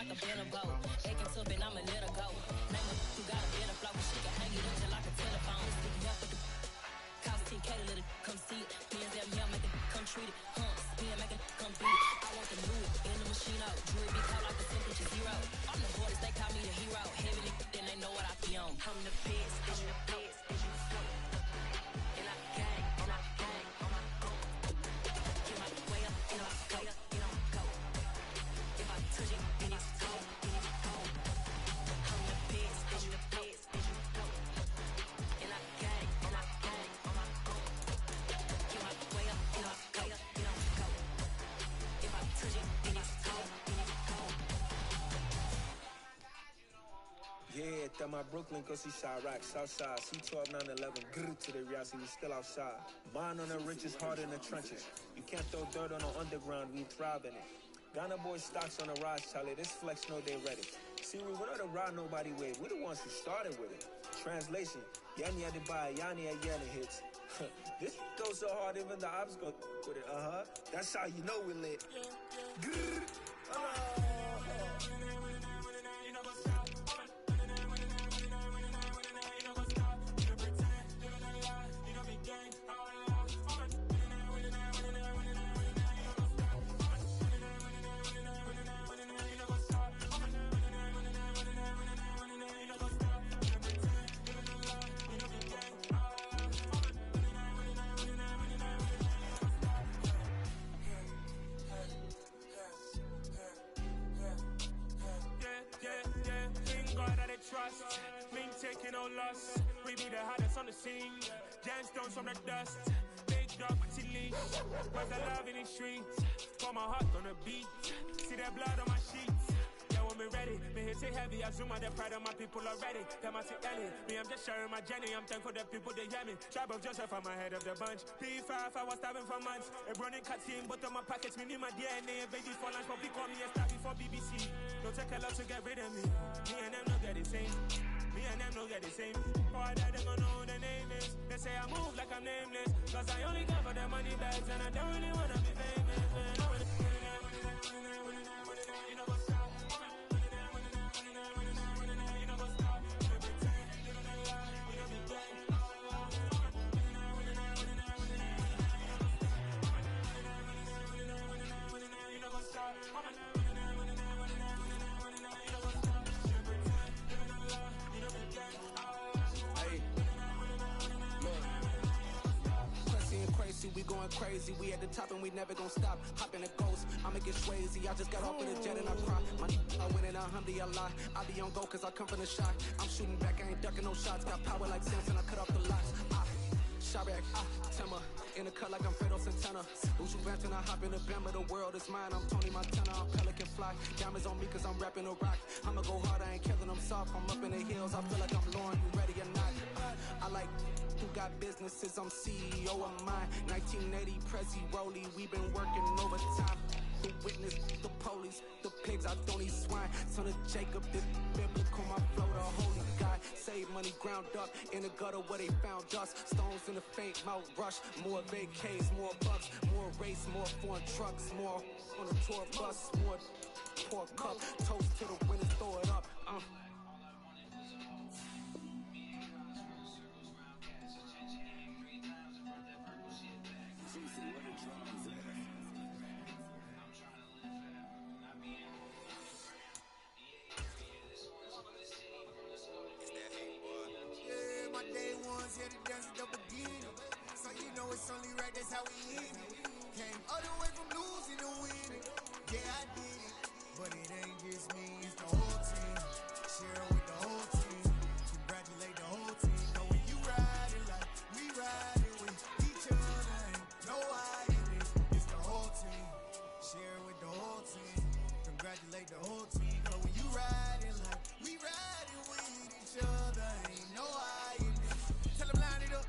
like a better boat. Acting tough and I'ma let her go. Name her, you got a better flow, but she can hang it up just like a telephone. Stick it up with the cost 10K to let it come see it. Me and them here make it come treat it. Spin make it come beat it. I want the new in the machine out. Jewelry be caught like a temperature zero. I'm the boys, they call me the hero. Heavy then they know what I be on. I'm the best, as you float. And I gang, and I gang, on my go. Get my way up, and I go, and I go. If I touch it, then it's cold, then it's cold. I'm the best, as you float. And I gang, and I gang, on my go. Get my way up, and I go, and I go. If I touch it, then it's cold, then it's cold. Yeah, that my Brooklyn, go see Chirac, Southside, C12, 911, grrr to the Riasi, we still outside. Mine on the richest, heart in the trenches. You can't throw dirt on the underground, we thrive in it. Ghana boys stocks on the rise, Charlie, this flex know they ready. See, we went on the ride nobody with, we're the ones who started with it. Translation, Yanni had to buy, Yanni had Yanni hits. This goes so hard, even the ops go with it, That's how you know we lit. Grrr, trust, mean taking no loss. We be the hottest on the scene. Gemstones from the dust. Big dog with leash. Was the love in the streets. Put my heart on the beat. See that blood on my sheets. Yeah, when me ready, me hit it heavy. I zoom out the pride of my people already. Them I see Ellie. Me, I'm just sharing my journey. I'm thankful that people they hear me. Tribe of Joseph, I'm ahead of the bunch. P5, I was starving for months. A running cut team, but on my pockets, me need my DNA. Baby for lunch, but we call me a star before BBC. Don't take a lot to get rid of me. Me and them don't get the same. Me and them don't get the same. All that they gonna know the name is. They say I move like I'm nameless. Cause I only care for the money bags and I don't really wanna be famous. You know what's up? You know what's up? You pretend, you don't lie, you don't be gang. You know what's up? We going crazy, we at the top and we never gonna stop. Hop in the ghost, I'ma get crazy. I just got off with a jet and I cry. I win in alhamdulillah. I be on go cause I come from the shot. I'm shooting back, I ain't ducking no shots. Got power like Samson, I cut off the lots. Shabak, Timmer, in the cut like I'm Fredo Santana. Usu Banton, I hop in the Bama, the world is mine. I'm Tony Montana, I'm Pelican Fly. Diamonds on me cause I'm rapping a rock. I'ma go hard, I ain't killing them soft. I'm up in the hills, I feel like I'm Lauren, you ready or not? I like who got businesses, I'm CEO of mine. 1980 Prezi Rollie, we been working overtime. The witness, the police, the pigs, I don't eat swine. Son of Jacob, this biblical, my flow, the holy God. Save money ground up in the gutter where they found dust. Stones in the faint mouth rush. More vacays, more bucks, more race, more foreign trucks, more on the tour bus, more pork cup. Toast to the winners, throw it up. Here to dance at the beginning, so you know it's only right, that's how we end it. Came all the way from losing to winning. Yeah, I did it, but it ain't just me, it's the whole team. Share with the whole team, congratulate the whole team. Know when you riding like we riding with each other, ain't no hiding it. It's the whole team. Share with the whole team, congratulate the whole team. Know when you riding like we riding with each other, ain't no hiding. Tell them line it up,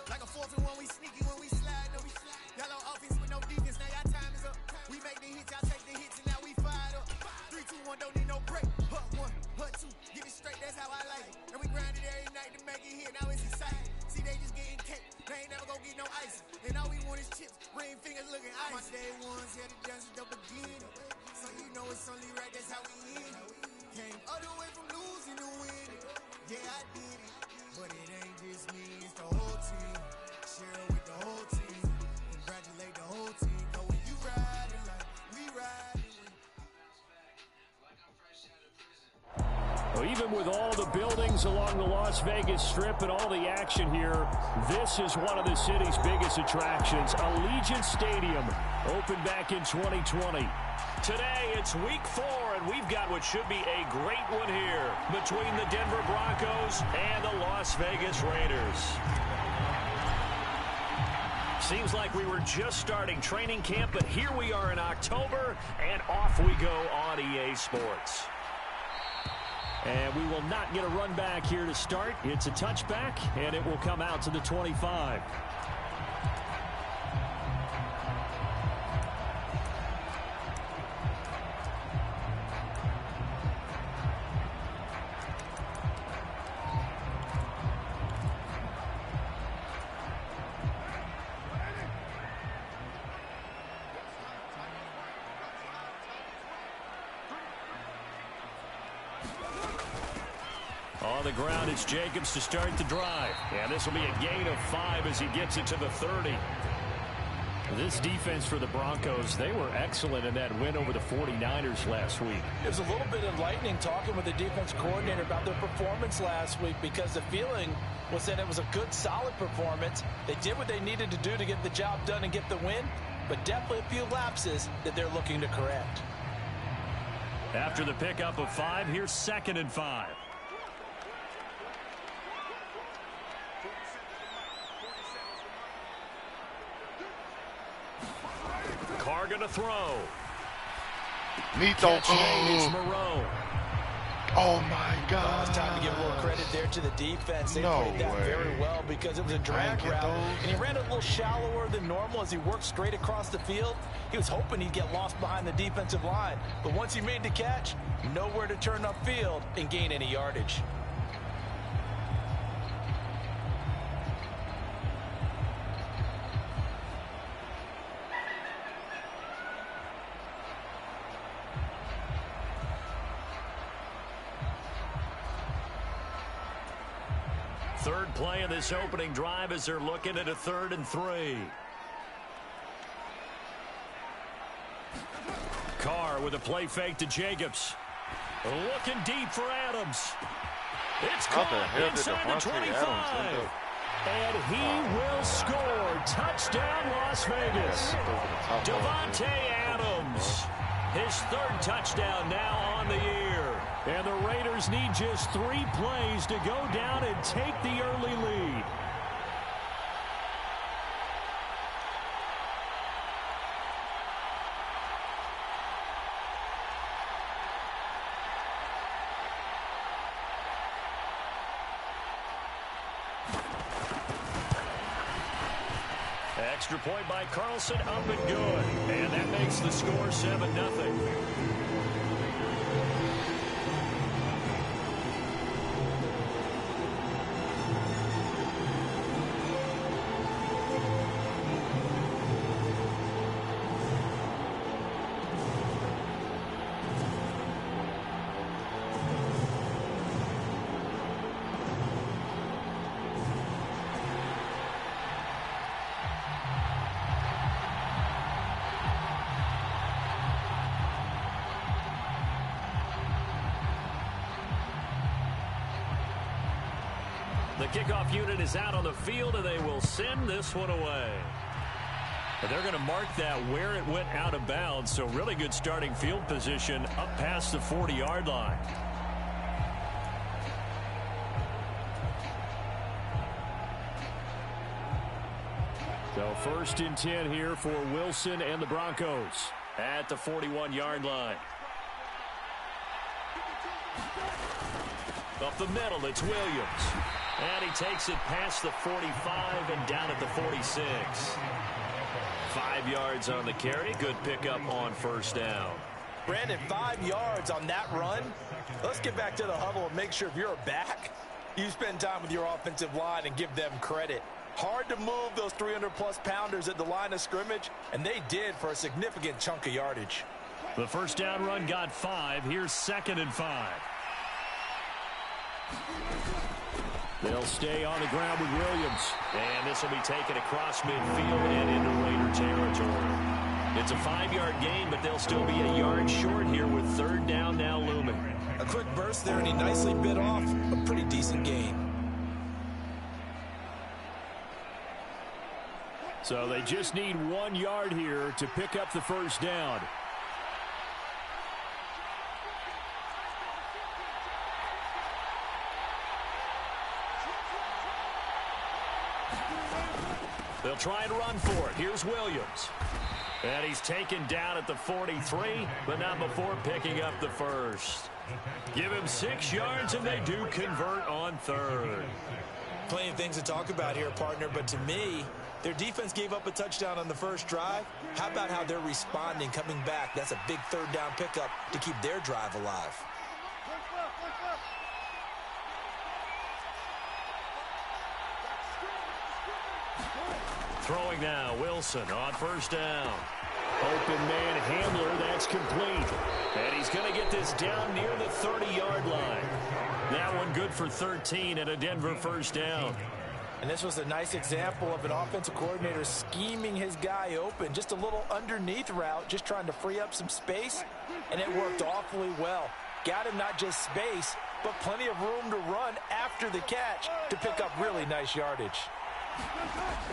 like a 4-1, we sneaky when we slide up. Y'all on offense with no defense, now y'all time is up. We make the hits, y'all take the hits, and now we fired up. 3, 2, 1, don't need no break. Hut 1, hut 2, get it straight, that's how I like it. And we grind it every night to make it hit, now it's exciting. See, they just getting cake, they ain't never gonna get no ice. And all we want is chips, ring fingers looking ice. My day ones here to dance at the beginning, so you know it's only right, that's that's how we hit it. Came all the way from losing to winning. Yeah, I did it. But it ain't just me, it's the whole team. Share with the whole team. Congratulate the whole team. Go when you riding like we riding. Well, even with all the buildings along the Las Vegas Strip and all the action here, this is one of the city's biggest attractions. Allegiant Stadium opened back in 2020. Today, it's week 4, and we've got what should be a great one here between the Denver Broncos and the Las Vegas Raiders. Seems like we were just starting training camp, but here we are in October, and off we go on EA Sports. And we will not get a run back here to start. It's a touchback, and it will come out to the 25. On the ground, it's Jacobs to start the drive. And this will be a gain of 5 as he gets it to the 30. This defense for the Broncos, they were excellent in that win over the 49ers last week. It was a little bit enlightening talking with the defense coordinator about their performance last week, because the feeling was that it was a good, solid performance. They did what they needed to do to get the job done and get the win, but definitely a few lapses that they're looking to correct. After the pickup of 5, here's 2nd and 5. Carr going to throw. Nito. It's Moreau. Oh, my God. It's time to give a little credit there to the defense. They played that very well because it was a drag route. And he ran a little shallower than normal as he worked straight across the field. He was hoping he'd get lost behind the defensive line. But once he made the catch, nowhere to turn upfield and gain any yardage. Third play of this opening drive as they're looking at a 3rd and 3. Carr with a play fake to Jacobs. Looking deep for Adams. It's caught inside the 25. And he will score. Touchdown, Las Vegas. Devontae Adams. His 3rd touchdown now on the year. And the Raiders need just 3 plays to go down and take the early lead. Extra point by Carlson, up and good. And that makes the score 7-0. The kickoff unit is out on the field, and they will send this one away. And they're going to mark that where it went out of bounds, so really good starting field position up past the 40-yard line. So 1st and 10 here for Wilson and the Broncos at the 41-yard line. Up the middle, it's Williams. And he takes it past the 45 and down at the 46. 5 yards on the carry. Good pickup on 1st down. Brandon, 5 yards on that run. Let's get back to the huddle and make sure if you're a back, you spend time with your offensive line and give them credit. Hard to move those 300-plus pounders at the line of scrimmage, and they did for a significant chunk of yardage. The first down run got 5. Here's 2nd and 5. They'll stay on the ground with Williams. And this will be taken across midfield and into Raider territory. It's a 5-yard gain, but they'll still be a yard short here with 3rd down now looming. A quick burst there, and he nicely bit off a pretty decent gain. So they just need 1 yard here to pick up the first down. They'll try and run for it. Here's Williams. And he's taken down at the 43, but not before picking up the first. Give him 6 yards, and they do convert on 3rd. Plenty of things to talk about here, partner, but to me, their defense gave up a touchdown on the first drive. How about how they're responding, coming back? That's a big 3rd down pickup to keep their drive alive. Throwing now, Wilson on first down. Open man Hamler, that's complete. And he's going to get this down near the 30-yard line. That one good for 13 and a Denver first down. And this was a nice example of an offensive coordinator scheming his guy open. Just a little underneath route, just trying to free up some space. And it worked awfully well. Got him not just space, but plenty of room to run after the catch to pick up really nice yardage.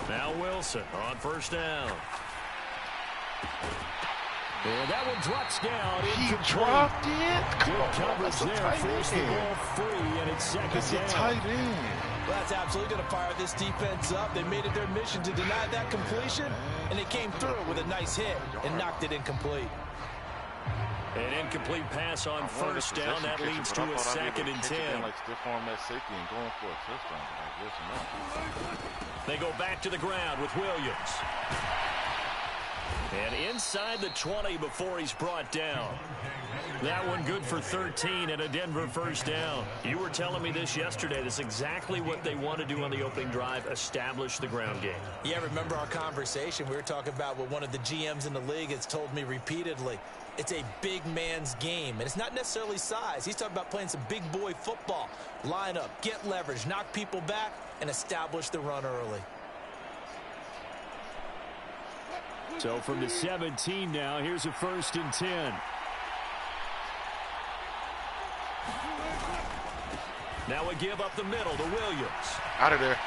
Now Wilson on first down. And that one drops down. He dropped it? Good coverage there. Forced the ball free, and it's 2nd down. That's a tight end. Well, that's absolutely going to fire this defense up. They made it their mission to deny that completion, and they came through with a nice hit and knocked it incomplete. An incomplete pass on first down. That leads to a 2nd and 10. Like stiff arm that safety and going for a touchdown. I guess not. They go back to the ground with Williams. And inside the 20 before he's brought down. That one good for 13 and a Denver first down. You were telling me this yesterday. That's exactly what they want to do on the opening drive, establish the ground game. Yeah, remember our conversation. We were talking about what one of the GMs in the league has told me repeatedly. It's a big man's game, and it's not necessarily size. He's talking about playing some big boy football. Line up, get leverage, knock people back, and establish the run early. So from the 17 now, here's a 1st and 10. Now we give up the middle to Williams. Out of there.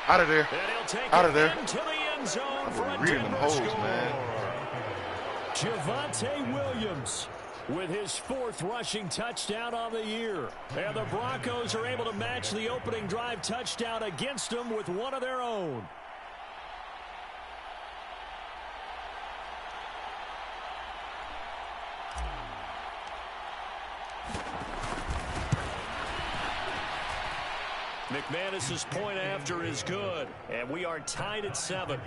Out of there. And he'll take Out it of there. into the end zone for a Reading them Denver holes, score. man. Javonte Williams with his 4th rushing touchdown on the year. And the Broncos are able to match the opening drive touchdown against them with one of their own. McManus's point after is good, and we are tied at 7.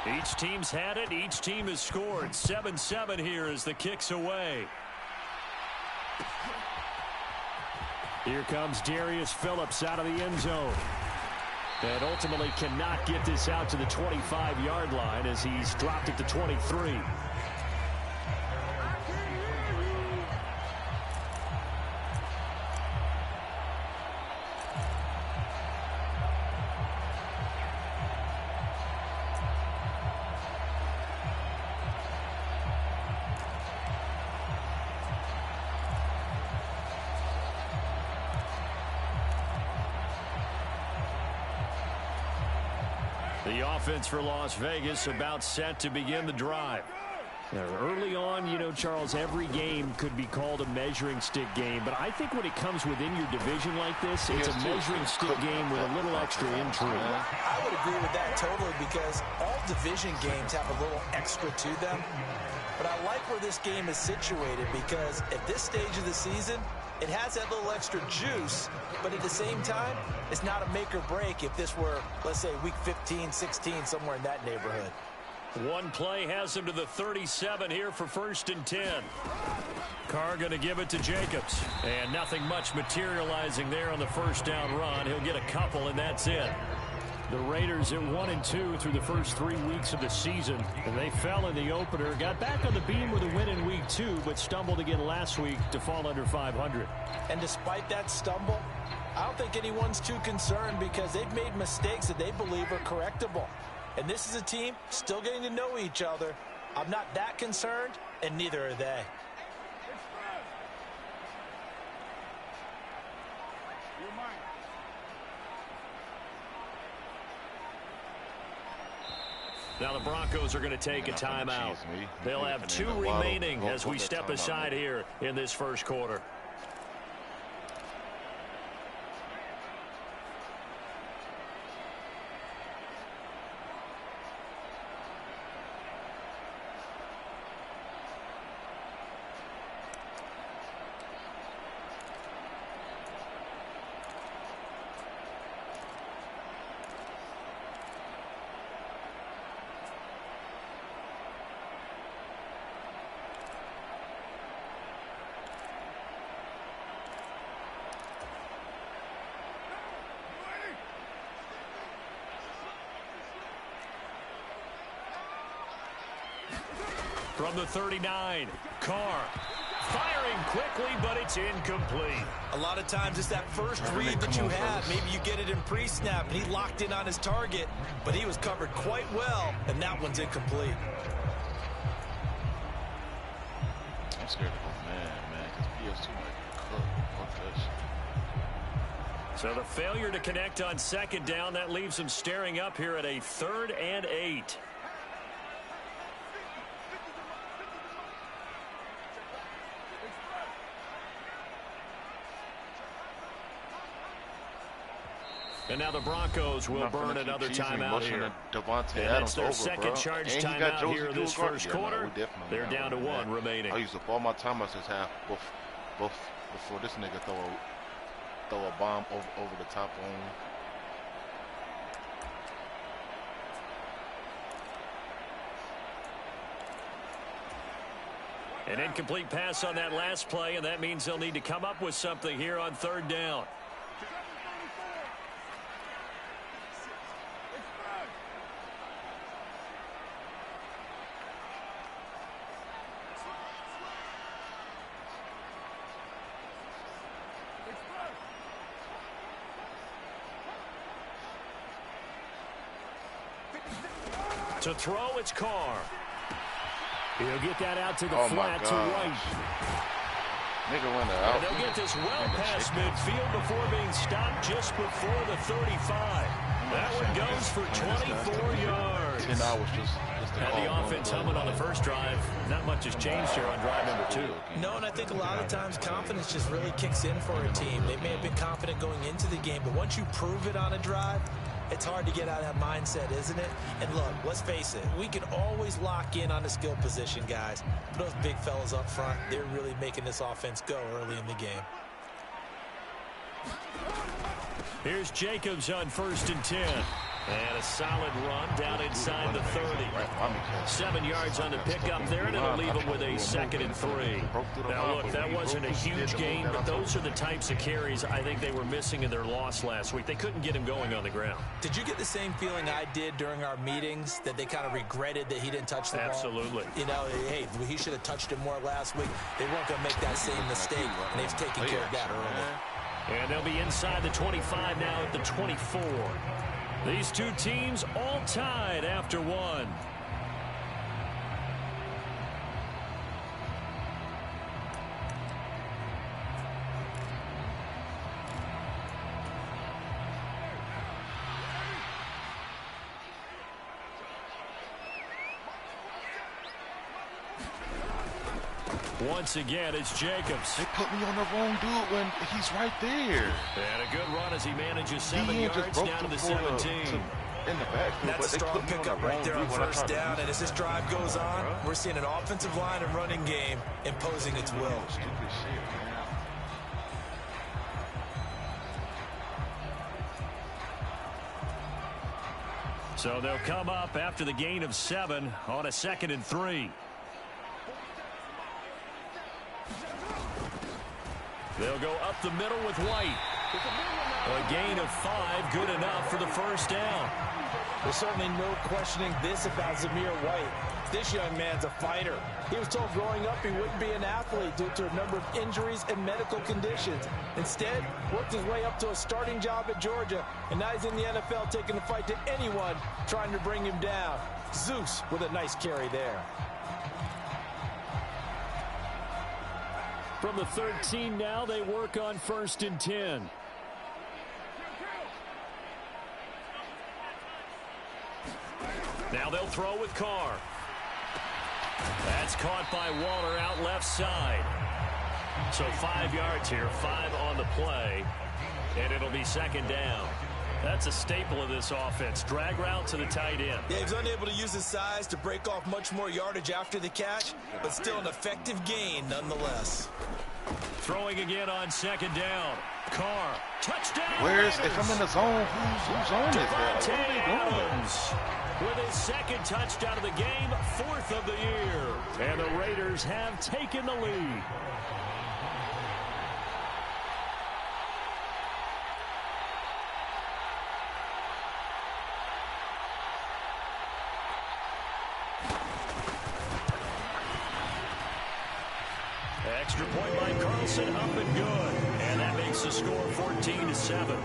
Each team's had it. Each team has scored. 7-7 here as the kick's away. Here comes Darius Phillips out of the end zone. And ultimately cannot get this out to the 25-yard line as he's dropped it to 23. The offense for Las Vegas about set to begin the drive. Now, early on, you know, Charles, every game could be called a measuring stick game. But I think when it comes within your division like this, it's a measuring stick game with a little extra intrigue. I would agree with that totally because all division games have a little extra to them. But I like where this game is situated because at this stage of the season, it has that little extra juice, but at the same time, it's not a make or break if this were, let's say, week 15, 16, somewhere in that neighborhood. One play has him to the 37 here for 1st and 10. Carr going to give it to Jacobs. And nothing much materializing there on the first down run. He'll get a couple, and that's it. The Raiders at 1-2 through the first 3 weeks of the season. And they fell in the opener. Got back on the beam with a win in week 2, but stumbled again last week to fall under 500. And despite that stumble, I don't think anyone's too concerned because they've made mistakes that they believe are correctable. And this is a team still getting to know each other. I'm not that concerned, and neither are they. Now the Broncos are going to take a timeout. They'll have 2 remaining as we step aside here in this first quarter. From the 39, Carr firing quickly, but it's incomplete. A lot of times it's that first read that you have. Maybe you get it in pre-snap, and he locked in on his target, but he was covered quite well, and that one's incomplete. I'm scared of a man, because PS2 might be cooked. Fuck this. So the failure to connect on 2nd down, that leaves him staring up here at a 3rd and 8. And now the Broncos will burn another timeout here. And it's their second charge timeout here in this first quarter. They're down to 1 remaining. I used to fall my timeouts this half before this nigga throw a bomb over the top on. An incomplete pass on that last play, and that means they'll need to come up with something here on 3rd down. To throw, it's Carr. He'll get that out to the flat to right. Nigga went out. And they'll get this well past midfield before being stopped just before the 35. That one goes for 24 yards. 10 hours just had the offense humming on the first drive. Not much has changed here on drive number 2. No, and I think a lot of times confidence just really kicks in for a team. They may have been confident going into the game, but once you prove it on a drive, it's hard to get out of that mindset, isn't it? And look, let's face it, we can always lock in on the skill position, guys. But those big fellas up front, they're really making this offense go early in the game. Here's Jacobs on 1st and 10. And a solid run down inside the 30. 7 yards on the pickup there, and it'll leave him with a 2nd and 3. Now, look, that wasn't a huge gain, but those are the types of carries I think they were missing in their loss last week. They couldn't get him going on the ground. Did you get the same feeling I did during our meetings, that they kind of regretted that he didn't touch the ball? Absolutely. You know, hey, he should have touched it more last week. They weren't going to make that same mistake, and they've taken care of that early. And they'll be inside the 25 now at the 24. These two teams all tied after 1. Once again, it's Jacobs. They put me on the wrong dude when he's right there. And a good run as he manages 7 yards down to the 17. In the backfield, that's a strong pickup right there on 1st down. And as this drive goes on, we're seeing an offensive line and running game imposing its will. Stupid shit, man. So they'll come up after the gain of 7 on a 2nd and 3. They'll go up the middle with White. A gain of 5, good enough for the first down. There's certainly no questioning this about Zamir White. This young man's a fighter. He was told growing up he wouldn't be an athlete due to a number of injuries and medical conditions. Instead, worked his way up to a starting job at Georgia, and now he's in the NFL taking the fight to anyone trying to bring him down. Zeus with a nice carry there. From the 13 now, they work on 1st and 10. Now they'll throw with Carr. That's caught by Waller out left side. So 5 yards here, 5 on the play, and it'll be 2nd down. That's a staple of this offense. Drag route to the tight end. Yeah, he was unable to use his size to break off much more yardage after the catch, but still an effective gain nonetheless. Throwing again on 2nd down. Carr, touchdown. Where's, if I'm in the zone, whose zone is that? What are they doing? With his 2nd touchdown of the game, 4th of the year. And the Raiders have taken the lead. Extra point by Carlson, up and good. And that makes the score 14-7.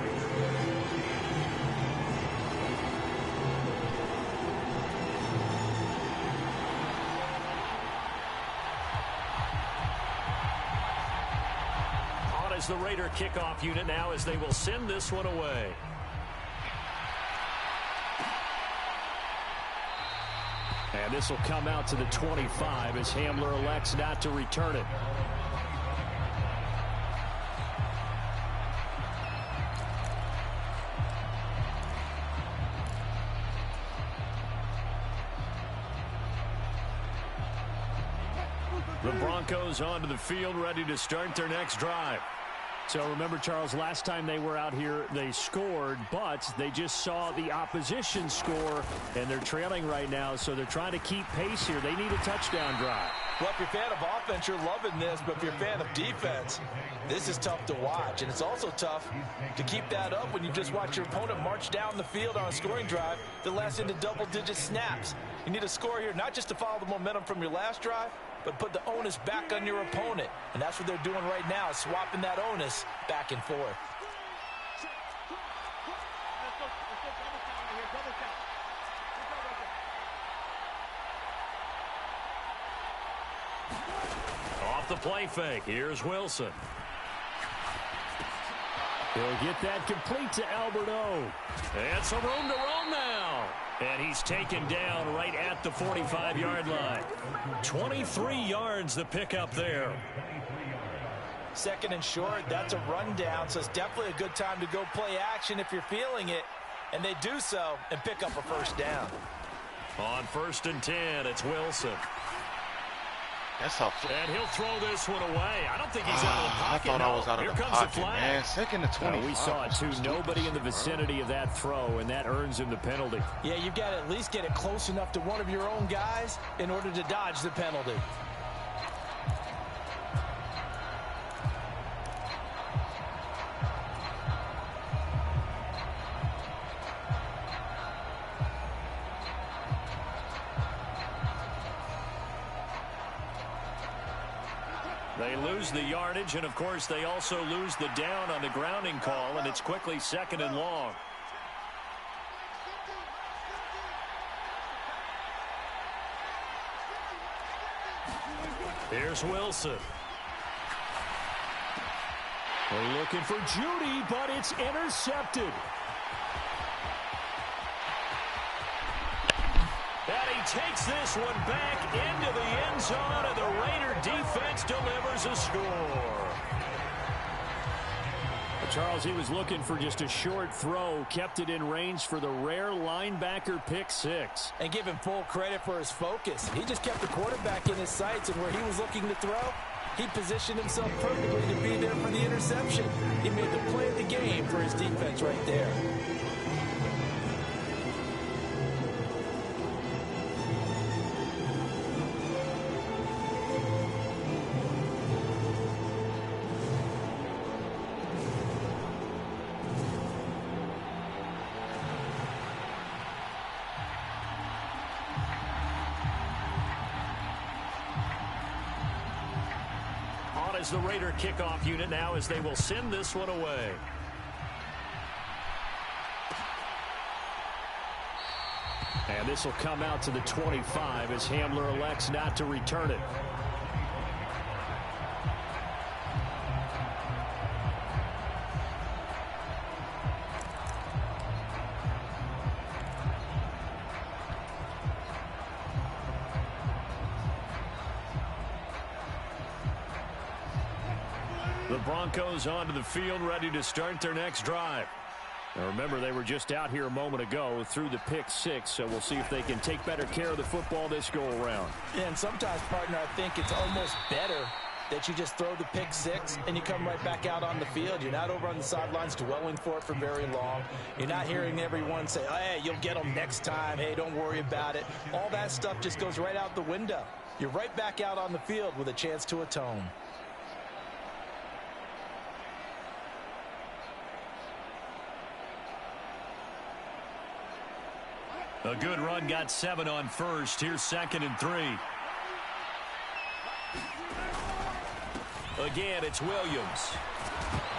As the Raider kickoff unit now, as they will send this one away. And this will come out to the 25 as Hamler elects not to return it. The Broncos onto the field, ready to start their next drive. So remember, Charles, last time they were out here, they scored, but they just saw the opposition score, and they're trailing right now, so they're trying to keep pace here. They need a touchdown drive. Well, if you're a fan of offense, you're loving this, but if you're a fan of defense, this is tough to watch, and it's also tough to keep that up when you just watch your opponent march down the field on a scoring drive that lasts into double-digit snaps. You need a score here, not just to follow the momentum from your last drive, but put the onus back on your opponent. And that's what they're doing right now, swapping that onus back and forth. Off the play fake, here's Wilson. He'll get that complete to Albert O. And some room to roam now. And he's taken down right at the 45-yard line. 23 yards the pickup there. 2nd and short, that's a rundown, so it's definitely a good time to go play action if you're feeling it. And they do so and pick up a 1st down. On 1st and 10, it's Wilson. That's how. And he'll throw this one away. I don't think he's out of the pocket. I thought I was out of Here the comes pocket, the flag. man. 2nd and 20. We saw it, too. Nobody in the vicinity of that throw, and that earns him the penalty. Yeah, you've got to at least get it close enough to one of your own guys in order to dodge the penalty. They lose the yardage, and, of course, they also lose the down on the grounding call, and it's quickly 2nd and long. Here's Wilson. They're looking for Judy, but it's intercepted. And he takes this one back into the end zone, and the Raider defense delivers a score. Charles, he was looking for just a short throw, kept it in range for the rare linebacker pick 6. And give him full credit for his focus. He just kept the quarterback in his sights, and where he was looking to throw, he positioned himself perfectly to be there for the interception. He made the play of the game for his defense right there. as the Raider kickoff unit now as they will send this one away. And this will come out to the 25 as Hamler elects not to return it. The Broncos onto the field, ready to start their next drive. Now remember, they were just out here a moment ago through the pick 6, so we'll see if they can take better care of the football this go-around. And sometimes, partner, I think it's almost better that you just throw the pick 6 and you come right back out on the field. You're not over on the sidelines dwelling for it for very long. You're not hearing everyone say, oh, hey, you'll get them next time. Hey, don't worry about it. All that stuff just goes right out the window. You're right back out on the field with a chance to atone. A good run, got 7 on first. Here's 2nd and 3. Again, it's Williams.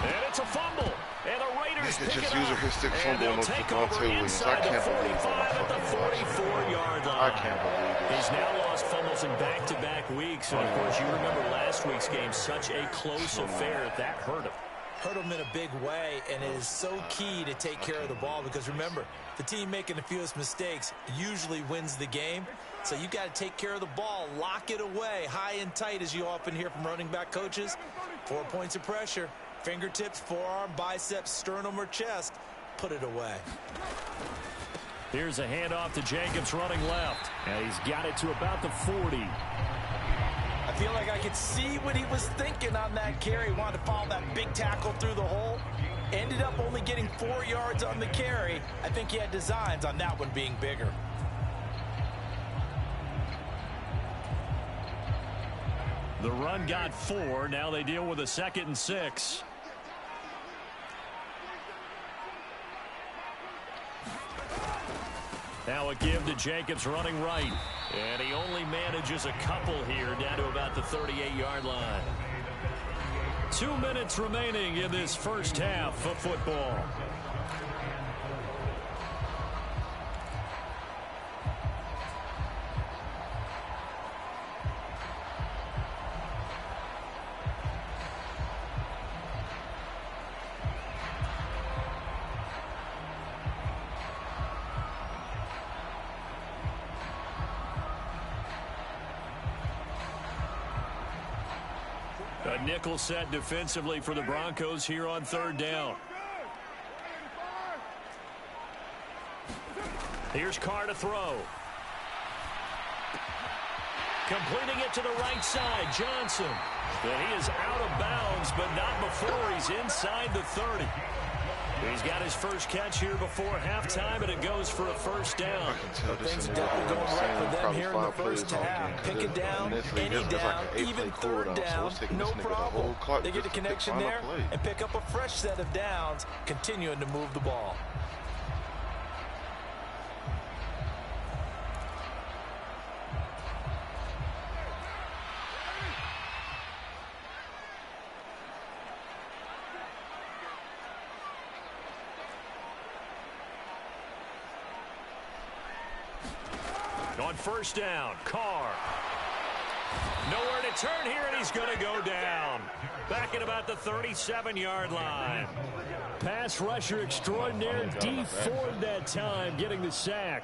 And it's a fumble. And the Raiders pick it up. And they'll take over inside the 45 at the 44-yard line. I can't believe it. He's now lost fumbles in back-to-back weeks. And, of course, you remember last week's game, such a close affair. That hurt him. Hurt him in a big way, and it is so key to take care of the ball because, remember, the team making the fewest mistakes usually wins the game. So you got to take care of the ball, lock it away, high and tight, as you often hear from running back coaches. 4 points of pressure, fingertips, forearm, biceps, sternum, or chest. Put it away. Here's a handoff to Jacobs running left. And he's got it to about the 40. I feel like I could see what he was thinking on that carry. He wanted to follow that big tackle through the hole. Ended up only getting 4 yards on the carry. I think he had designs on that one being bigger. The run got 4. Now they deal with a 2nd and 6. Now a give to Jacobs running right. And he only manages a couple here down to about the 38-yard line. 2 minutes remaining in this first half of football. A nickel set defensively for the Broncos here on 3rd down. Here's Carr to throw. Completing it to the right side, Johnson. And he is out of bounds, but not before he's inside the 30. He's got his first catch here before halftime, and it goes for a 1st down. Things definitely going right for them here in the first half. Pick it down, any down, even 3rd down, no problem. They get a connection there and pick up a fresh set of downs, continuing to move the ball. On 1st down, Carr. Nowhere to turn here, and he's going to go down. Back at about the 37-yard line. Pass rusher extraordinaire, D Ford that time, getting the sack.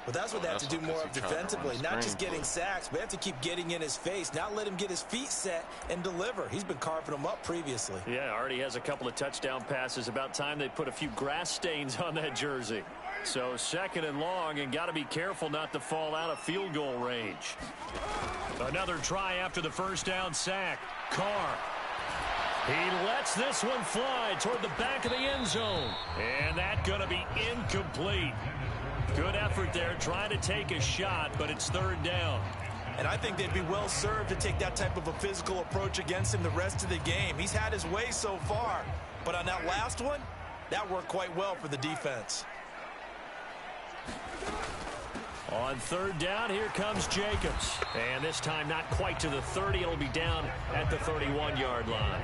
But that's what they have to do more of defensively, not just getting sacks, but they have to keep getting in his face, not let him get his feet set and deliver. He's been carving them up previously. Yeah, already has a couple of touchdown passes. About time they put a few grass stains on that jersey. So 2nd and long, and got to be careful not to fall out of field goal range. Another try after the 1st down sack. Carr. He lets this one fly toward the back of the end zone. And that's going to be incomplete. Good effort there, trying to take a shot, but it's 3rd down. And I think they'd be well served to take that type of a physical approach against him the rest of the game. He's had his way so far. But on that last one, that worked quite well for the defense. On third down, here comes Jacobs. And this time not quite to the 30. It'll be down at the 31-yard line.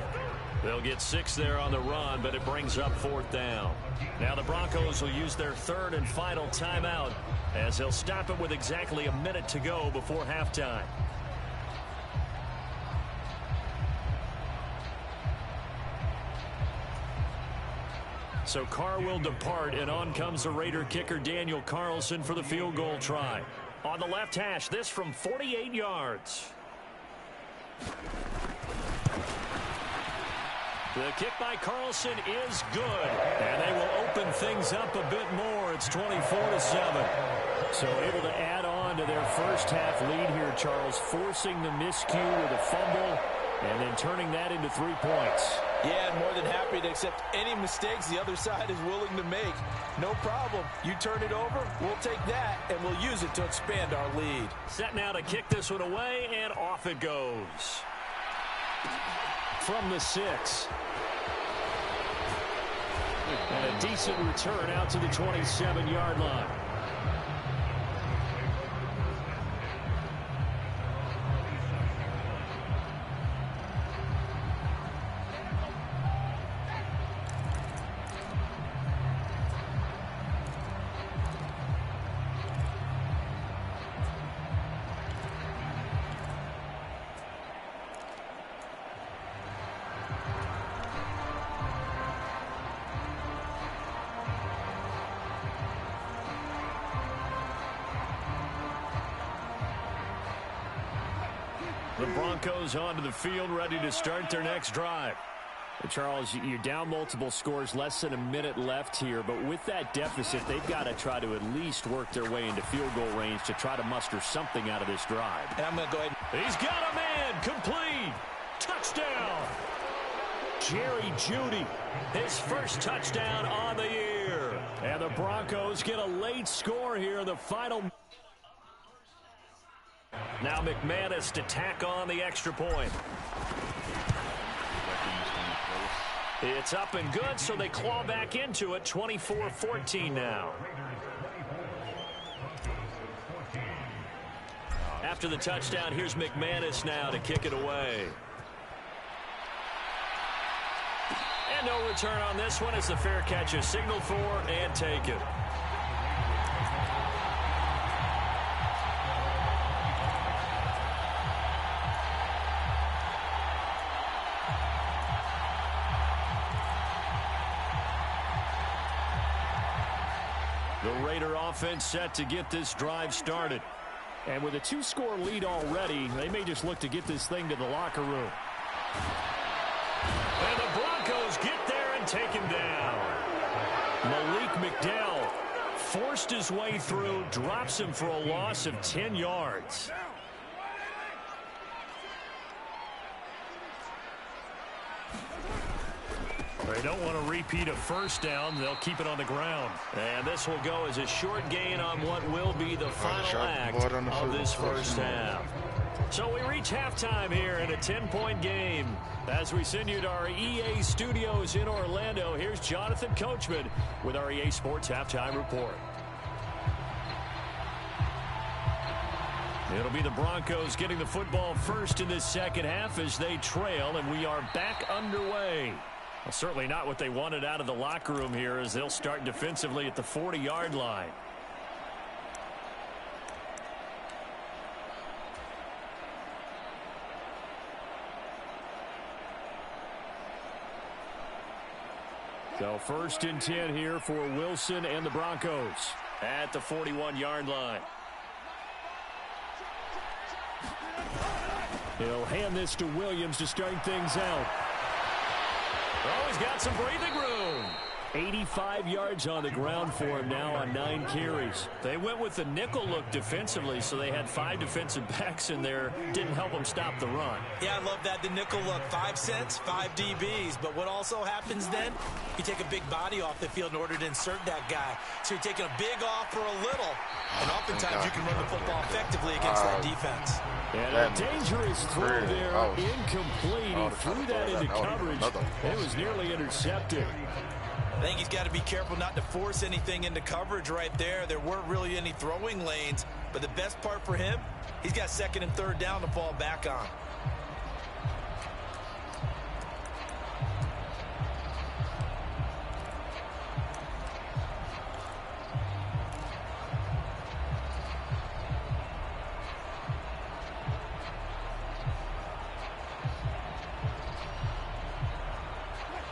They'll get 6 there on the run, but it brings up fourth down. Now the Broncos will use their third and final timeout as they'll stop it with exactly a minute to go before halftime. So Carr will depart, and on comes the Raider kicker Daniel Carlson for the field goal try. On the left hash, this from 48 yards. The kick by Carlson is good, and they will open things up a bit more. It's 24-7. So able to add on to their first half lead here, Charles, forcing the miscue with a fumble and then turning that into 3 points. Yeah, and more than happy to accept any mistakes the other side is willing to make. No problem. You turn it over, we'll take that, and we'll use it to expand our lead. Set now to kick this one away, and off it goes. From the 6. And a decent return out to the 27-yard line. The Broncos onto the field, ready to start their next drive. Charles, you're down multiple scores, less than a minute left here, but with that deficit, they've got to try to at least work their way into field goal range to try to muster something out of this drive. And I'm going to go ahead. He's got a man, complete, touchdown. Jerry Jeudy, his first touchdown on the year. And the Broncos get a late score here in the final. Now McManus to tack on the extra point. It's up and good, so they claw back into it. 24-14 now. After the touchdown, here's McManus now to kick it away. And no return on this one as the fair catch is signaled for and taken. The Raider offense set to get this drive started. And with a 2-score lead already, they may just look to get this thing to the locker room. And the Broncos get there and take him down. Malik McDowell forced his way through, drops him for a loss of 10 yards. They don't want to repeat a first down. They'll keep it on the ground. And this will go as a short gain on what will be the final act of this first half. So we reach halftime here in a 10-point game. As we send you to our EA studios in Orlando, here's Jonathan Coachman with our EA Sports Halftime Report. It'll be the Broncos getting the football first in this second half as they trail, and we are back underway. Well, certainly not what they wanted out of the locker room here as they'll start defensively at the 40-yard line. So first and 10 here for Wilson and the Broncos at the 41-yard line. He'll hand this to Williams to start things out. Oh, he's got some breathing room. 85 yards on the ground for him now on 9 carries. They went with the nickel look defensively, so they had 5 defensive backs in there. Didn't help them stop the run. Yeah, I love that, the nickel look. 5 cents, 5 DBs. But what also happens then, you take a big body off the field in order to insert that guy. So you're taking a big off for a little. And oftentimes you can run the football effectively against that defense. And a dangerous throw there, incomplete. He threw that into coverage. It was nearly intercepted. I think he's got to be careful not to force anything into coverage right there. There weren't really any throwing lanes, but the best part for him, he's got second and third down to fall back on.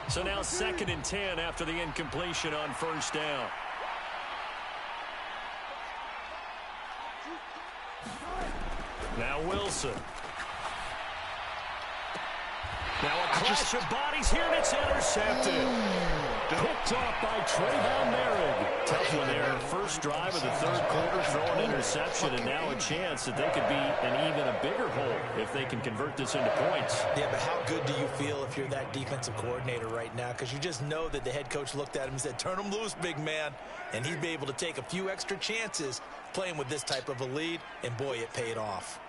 So now 2nd and 10 after the incompletion on first down. Now Wilson. Now a clash of bodies here, and it's intercepted. Picked off by Trayvon Merrick. Tough one there. First drive of the third quarter, throw an interception, and now a chance that they could be in even a bigger hole if they can convert this into points. Yeah, but how good do you feel if you're that defensive coordinator right now? Because you just know that the head coach looked at him and said, turn him loose, big man. And he'd be able to take a few extra chances playing with this type of a lead, and boy, it paid off.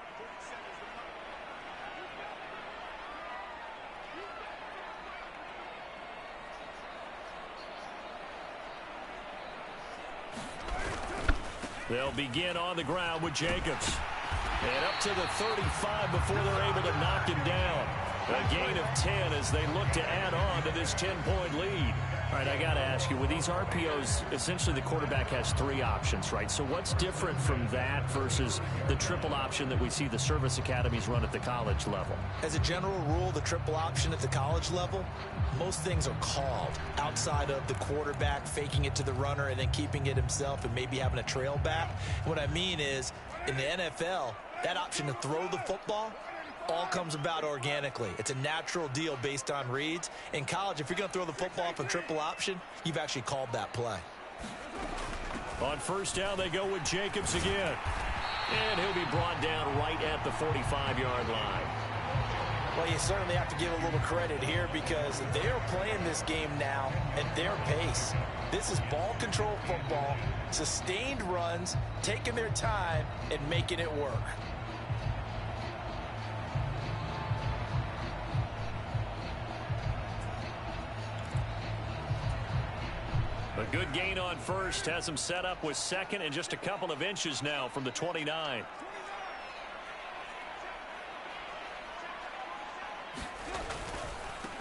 They'll begin on the ground with Jacobs. And up to the 35 before they're able to knock him down. A gain of 10 as they look to add on to this 10-point lead. All right, I got to ask you, with these RPOs, essentially the quarterback has 3 options, right? So what's different from that versus the triple option that we see the service academies run at the college level? As a general rule, the triple option at the college level, most things are called outside of the quarterback faking it to the runner and then keeping it himself and maybe having a trail back. What I mean is, in the NFL, that option to throw the football all comes about organically. It's a natural deal based on reads. In college, if you're going to throw the football off a triple option, you've actually called that play. On first down, they go with Jacobs again. And he'll be brought down right at the 45-yard line. Well, you certainly have to give a little credit here because they're playing this game now at their pace. This is ball control football, sustained runs, taking their time, and making it work. A good gain on first has him set up with second and just a couple of inches now from the 29.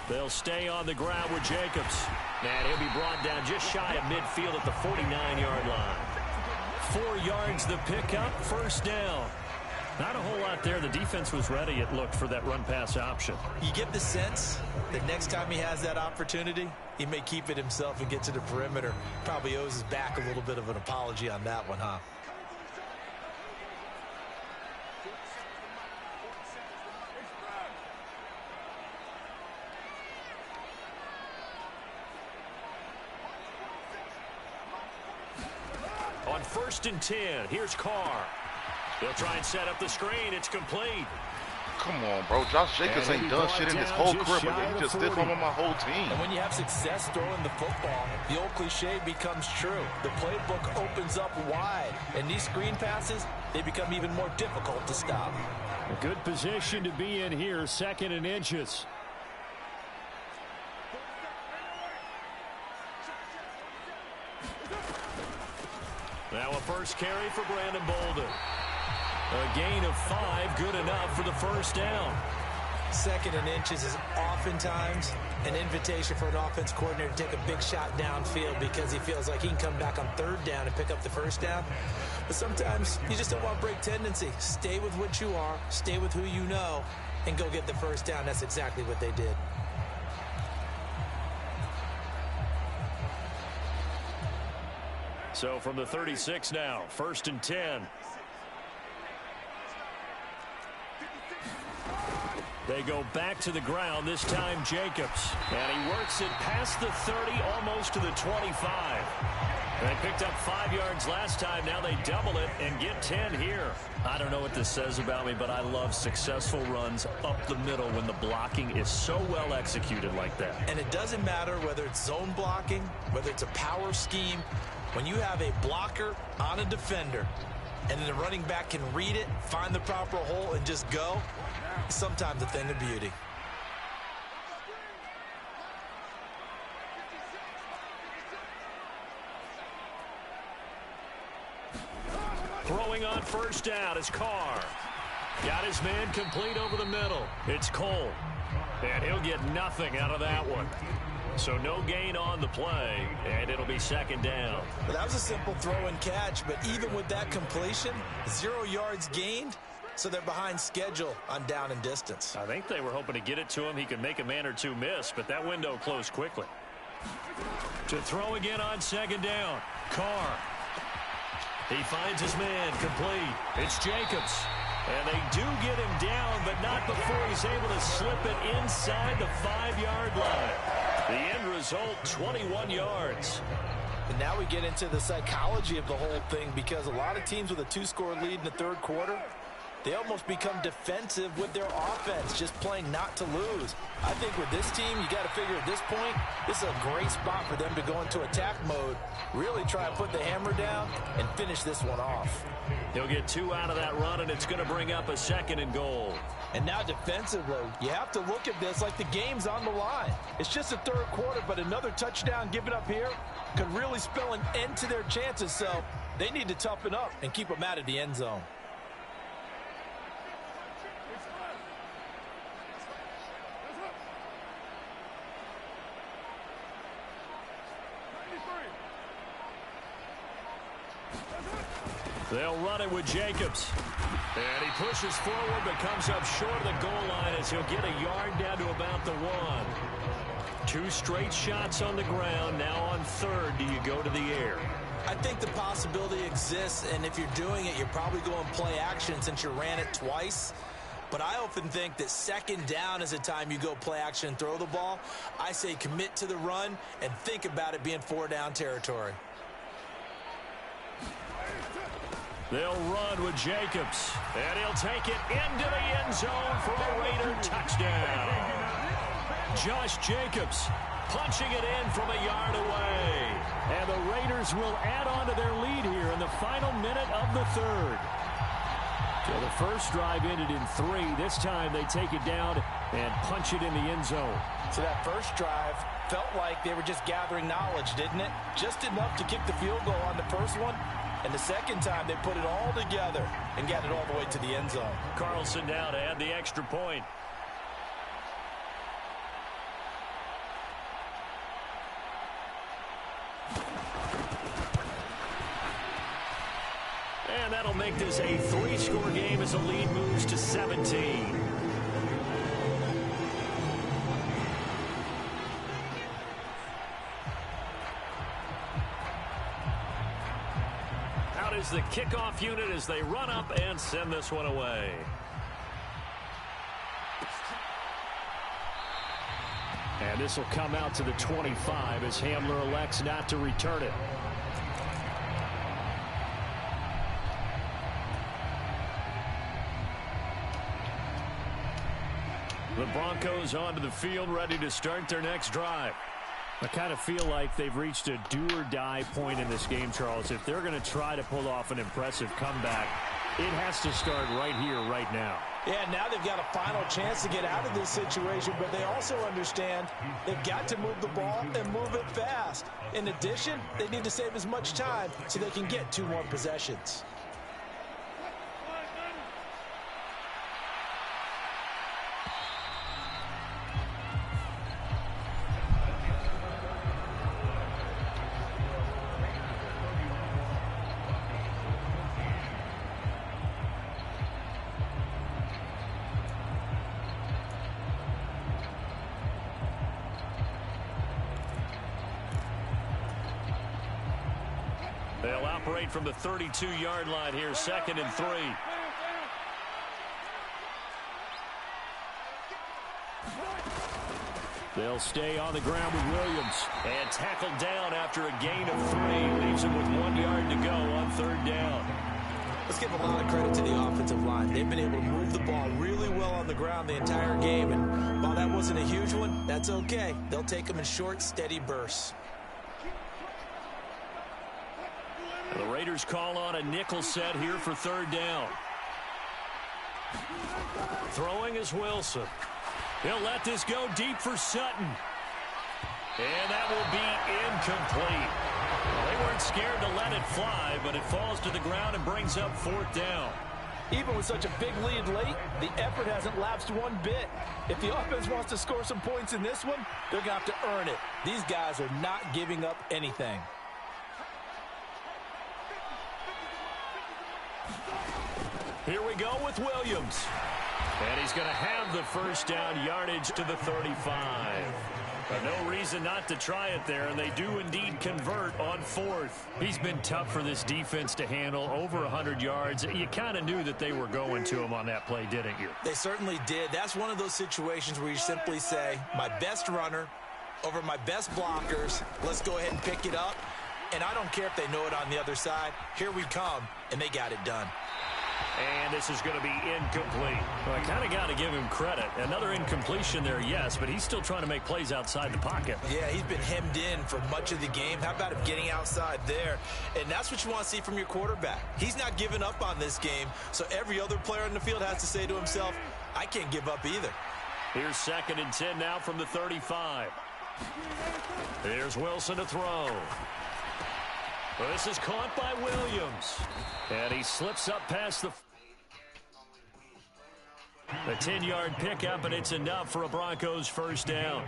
They'll stay on the ground with Jacobs. And he'll be brought down just shy of midfield at the 49-yard line. 4 yards the pickup, first down. Not a whole lot there. The defense was ready, it looked, for that run-pass option. You get the sense that next time he has that opportunity, he may keep it himself and get to the perimeter. Probably owes his back a little bit of an apology on that one, huh? On 1st and 10, here's Carr. They'll try and set up the screen. It's complete. Come on, bro. Josh Jacobs ain't done shit in his whole career, but he just did something with my whole team. And when you have success throwing the football, the old cliche becomes true. The playbook opens up wide, and these screen passes, they become even more difficult to stop. A good position to be in here, 2nd and inches. Now a first carry for Brandon Bolden. A gain of 5, good enough for the first down. 2nd and inches is oftentimes an invitation for an offense coordinator to take a big shot downfield because he feels like he can come back on 3rd down and pick up the first down. But sometimes you just don't want break tendency. Stay with what you are, stay with who you know, and go get the first down. That's exactly what they did. So from the 36 now, 1st and 10. They go back to the ground, this time Jacobs. And he works it past the 30, almost to the 25. They picked up 5 yards last time. Now they double it and get 10 here. I don't know what this says about me, but I love successful runs up the middle when the blocking is so well executed like that. And it doesn't matter whether it's zone blocking, whether it's a power scheme. When you have a blocker on a defender and then the running back can read it, find the proper hole, and just go, it's sometimes a thing of beauty. Throwing on first down is Carr. Got his man complete over the middle. It's Cole. And he'll get nothing out of that one. So no gain on the play, and it'll be second down. Well, that was a simple throw and catch, but even with that completion, 0 yards gained, so they're behind schedule on down and distance. I think they were hoping to get it to him. He could make a man or two miss, but that window closed quickly. To throw again on second down, Carr. He finds his man complete. It's Jacobs. And they do get him down, but not before he's able to slip it inside the 5-yard line. The end result, 21 yards. And now we get into the psychology of the whole thing, because a lot of teams with a 2-score lead in the third quarter, they almost become defensive with their offense, just playing not to lose. I think with this team, you got to figure at this point, this is a great spot for them to go into attack mode, really try and put the hammer down and finish this one off. He'll get 2 out of that run, and it's going to bring up a 2nd and goal. And now defensively, you have to look at this like the game's on the line. It's just the third quarter, but another touchdown given up here could really spell an end to their chances, so they need to toughen up and keep them out of the end zone. They'll run it with Jacobs. And he pushes forward, but comes up short of the goal line as he'll get a yard down to about the 1. 2 straight shots on the ground. Now on third, do you go to the air? I think the possibility exists, and if you're doing it, you're probably going play action since you ran it twice. But I often think that second down is a time you go play action and throw the ball. I say commit to the run and think about it being 4-down territory. They'll run with Jacobs, and he'll take it into the end zone for a Raider touchdown. Josh Jacobs punching it in from a yard away. And the Raiders will add on to their lead here in the final minute of the third. So the first drive ended in 3. This time they take it down and punch it in the end zone. So that first drive felt like they were just gathering knowledge, didn't it? Just enough to kick the field goal on the first one. And the second time, they put it all together and got it all the way to the end zone. Carlson now to add the extra point. And that'll make this a 3-score game as the lead moves to 17. Is the kickoff unit as they run up and send this one away. And this will come out to the 25 as Hamler elects not to return it. The Broncos onto the field, ready to start their next drive. I kind of feel like they've reached a do-or-die point in this game, Charles. If they're going to try to pull off an impressive comeback, it has to start right here, right now. Yeah, now they've got a final chance to get out of this situation, but they also understand they've got to move the ball and move it fast. In addition, they need to save as much time so they can get 2 more possessions. They'll operate from the 32-yard line here, 2nd and 3. They'll stay on the ground with Williams. And tackled down after a gain of 3. Leaves him with 1 yard to go on 3rd down. Let's give a lot of credit to the offensive line. They've been able to move the ball really well on the ground the entire game. And while that wasn't a huge one, that's okay. They'll take them in short, steady bursts. The Raiders call on a nickel set here for 3rd down. Throwing is Wilson. He'll let this go deep for Sutton. And that will be incomplete. Well, they weren't scared to let it fly, but it falls to the ground and brings up 4th down. Even with such a big lead late, the effort hasn't lapsed one bit. If the offense wants to score some points in this one, they're going to have to earn it. These guys are not giving up anything. Here we go with Williams. And he's going to have the first down yardage to the 35. But no reason not to try it there, and they do indeed convert on 4th. He's been tough for this defense to handle, over 100 yards. You kind of knew that they were going to him on that play, didn't you? They certainly did. That's one of those situations where you simply say, my best runner over my best blockers, let's go ahead and pick it up. And I don't care if they know it on the other side. Here we come, and they got it done. And this is going to be incomplete. Well, I kind of got to give him credit. Another incompletion there, yes, but he's still trying to make plays outside the pocket. Yeah, he's been hemmed in for much of the game. How about him getting outside there? And that's what you want to see from your quarterback. He's not giving up on this game, so every other player in the field has to say to himself, I can't give up either. Here's 2nd and 10 now from the 35. Here's Wilson to throw. Well, this is caught by Williams. And he slips up past the 10-yard pickup, and it's enough for a Broncos first down.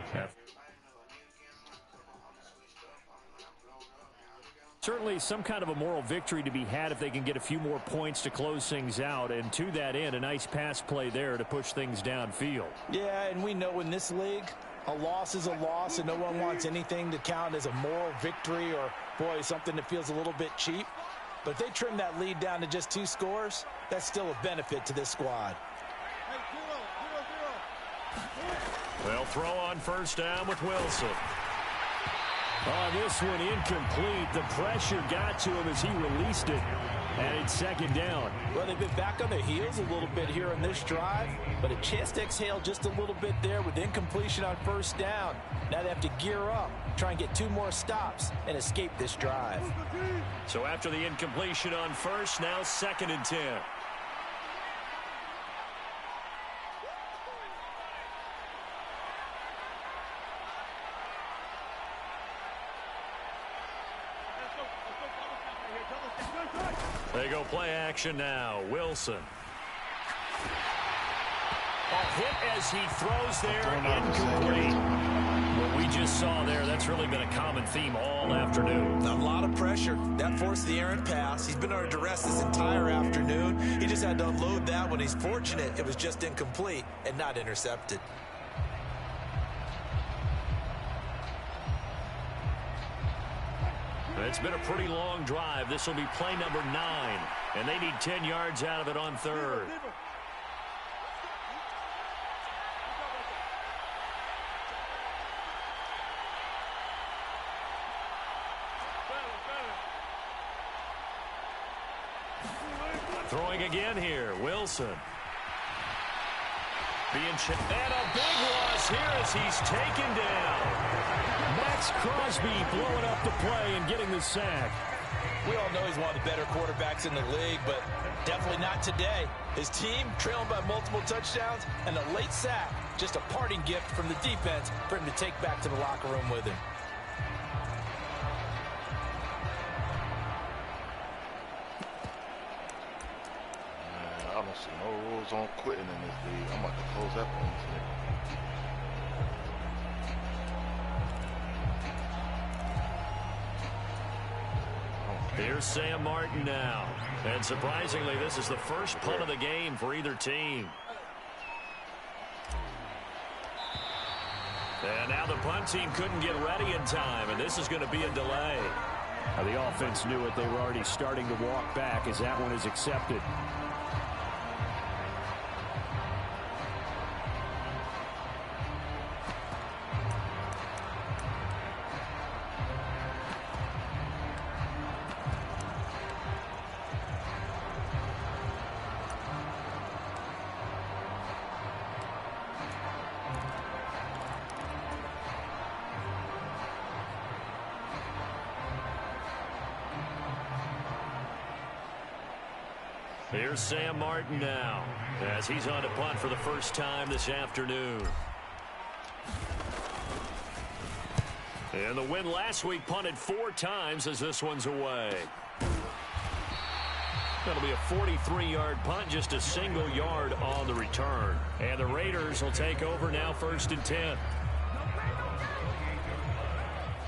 Certainly some kind of a moral victory to be had if they can get a few more points to close things out. And to that end, a nice pass play there to push things downfield. Yeah, and we know in this league, a loss is a loss, and no one wants anything to count as a moral victory or, boy, something that feels a little bit cheap. But if they trim that lead down to just 2 scores, that's still a benefit to this squad. They'll throw on first down with Wilson. This one incomplete. The pressure got to him as he released it. And it's 2nd down. Well, they've been back on their heels a little bit here in this drive, but a chance to exhale just a little bit there with incompletion on first down. Now they have to gear up, try and get 2 more stops, and escape this drive. So after the incompletion on first, now 2nd and 10. They go play action now. Wilson. Hit as he throws there, incomplete. What we just saw there, that's really been a common theme all afternoon. A lot of pressure. That forced the errant pass. He's been under duress this entire afternoon. He just had to unload that one. He's fortunate it was just incomplete and not intercepted. It's been a pretty long drive. This will be play number 9, and they need 10 yards out of it on 3rd. Throwing again here, Wilson. And a big loss here as he's taken down. Max Crosby blowing up the play and getting the sack. We all know he's one of the better quarterbacks in the league, but definitely not today. His team trailing by multiple touchdowns and a late sack. Just a parting gift from the defense for him to take back to the locker room with him. I don't see no rules on quitting in this league. I'm about to close that one today. Here's Sam Martin now. And surprisingly, this is the first punt of the game for either team. And now the punt team couldn't get ready in time, and this is going to be a delay. Now the offense knew it. They were already starting to walk back as that one is accepted. Here's Sam Martin now as he's on to punt for the first time this afternoon. And the win last week punted 4 times as this one's away. That'll be a 43-yard punt, just a single yard on the return. And the Raiders will take over now, 1st and 10.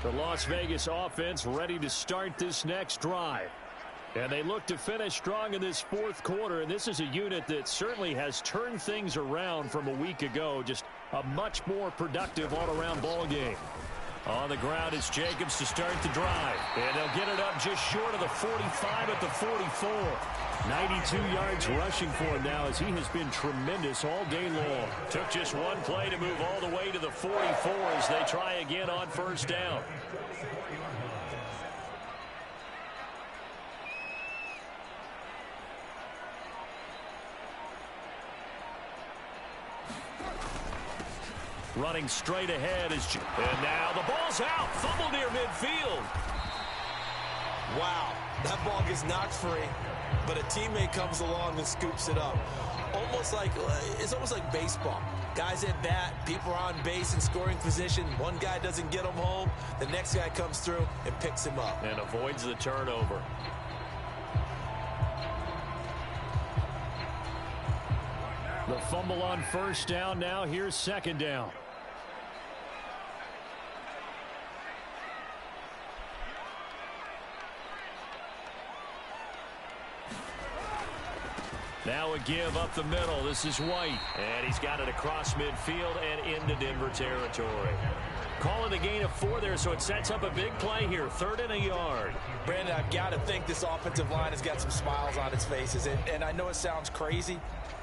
The Las Vegas offense ready to start this next drive. And they look to finish strong in this 4th quarter. And this is a unit that certainly has turned things around from a week ago. Just a much more productive all-around ball game. On the ground is Jacobs to start the drive. And they'll get it up just short of the 45 at the 44. 92 yards rushing for him now as he has been tremendous all day long. Took just one play to move all the way to the 44 as they try again on 1st down. Running straight ahead is... And now the ball's out. Fumble near midfield. Wow. That ball gets knocked free, but a teammate comes along and scoops it up. It's almost like baseball. Guys at bat, people are on base in scoring position. One guy doesn't get him home. The next guy comes through and picks him up. And avoids the turnover. The fumble on 1st down now. Here's 2nd down. Now a give up the middle. This is White. And he's got it across midfield and into Denver territory. Calling a gain of 4 there, so it sets up a big play here. 3rd and a yard. Brandon, I've got to think this offensive line has got some smiles on its faces. And I know it sounds crazy,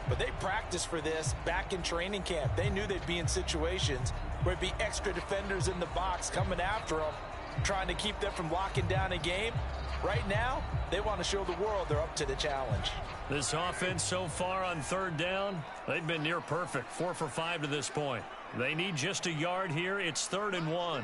but they practiced for this back in training camp. They knew they'd be in situations where there'd be extra defenders in the box coming after them, trying to keep them from locking down a game. Right now, they want to show the world they're up to the challenge. This offense so far on 3rd down, they've been near perfect. 4 for 5 to this point. They need just a yard here. It's 3rd and 1.